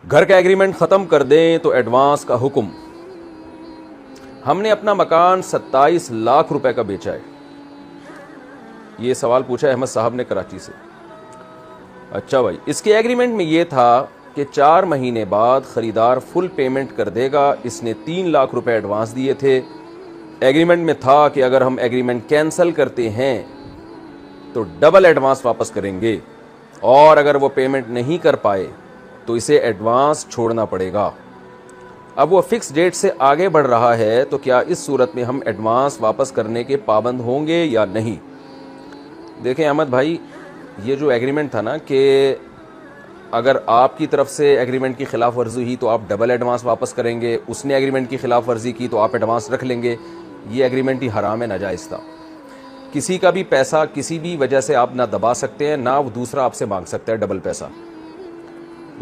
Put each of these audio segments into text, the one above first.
घर का एग्रीमेंट ख़त्म कर दें तो एडवांस का हुक्म। हमने अपना मकान 27 लाख रुपए का बेचा है। ये सवाल पूछा है अहमद साहब ने कराची से। अच्छा भाई, इसके एग्रीमेंट में ये था कि 4 महीने बाद ख़रीदार फुल पेमेंट कर देगा। इसने 3 लाख रुपए एडवांस दिए थे। एग्रीमेंट में था कि अगर हम एग्रीमेंट कैंसिल करते हैं तो डबल एडवांस वापस करेंगे, और अगर वो पेमेंट नहीं कर पाए तो इसे एडवांस छोड़ना पड़ेगा। अब वो फिक्स डेट से आगे बढ़ रहा है, तो क्या इस सूरत में हम एडवांस वापस करने के पाबंद होंगे या नहीं? देखें अहमद भाई, ये जो एग्रीमेंट था ना कि अगर आपकी तरफ से एग्रीमेंट की खिलाफ वर्जी हुई तो आप डबल एडवांस वापस करेंगे, उसने एग्रीमेंट की खिलाफ वर्जी की तो आप एडवांस रख लेंगे, ये एग्रीमेंट ही हराम है, नाजायज़ था। किसी का भी पैसा किसी भी वजह से आप ना दबा सकते हैं, ना वो दूसरा आपसे मांग सकता है डबल पैसा।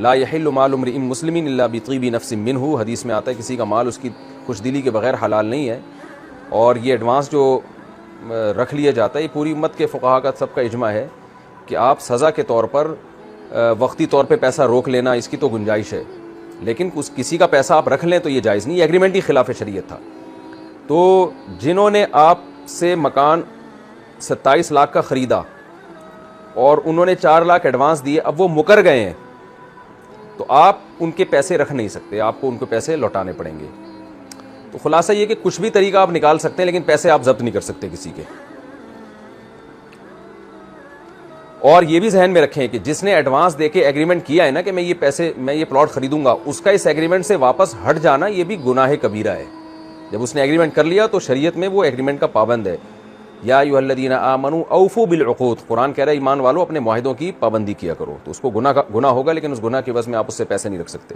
ला यहिल्लु मालु इम्रिइन मुस्लिमिन इल्ला बितीबि नफ्सिन मिन्हु, हदीस में आता है किसी का माल उसकी खुशदिली के बगैर हलाल नहीं है। और ये एडवांस जो रख लिया जाता है, ये पूरी उम्मत के फुक़हा का सबका इजमा है कि आप सज़ा के तौर पर वक्ती तौर पे पैसा रोक लेना, इसकी तो गुंजाइश है, लेकिन किसी का पैसा आप रख लें तो ये जायज़ नहीं, ये एग्रीमेंट ही खिलाफ शरीयत था। तो जिन्होंने आपसे मकान 27 लाख का ख़रीदा और उन्होंने 4 लाख एडवांस दिए, अब वो मुकर गए हैं, तो आप उनके पैसे रख नहीं सकते, आपको उनके पैसे लौटाने पड़ेंगे। तो खुलासा ये कि कुछ भी तरीका आप निकाल सकते हैं, लेकिन पैसे आप जब्त नहीं कर सकते किसी के। और ये भी जहन में रखें कि जिसने एडवांस देके एग्रीमेंट किया है ना कि मैं ये प्लॉट खरीदूंगा, उसका इस एग्रीमेंट से वापस हट जाना ये भी गुनाह कबीरा है। जब उसने एग्रीमेंट कर लिया तो शरीयत में वो एग्रीमेंट का पाबंद है। या अय्युहल्लज़ीना आमनू औफू बिल उक़ूद, कुरान कह रहा है ईमान वालों अपने मुआहिदों की पाबंदी किया करो। तो उसको गुनाह होगा, लेकिन उस गुनाह की वजह में आप उससे पैसे नहीं रख सकते।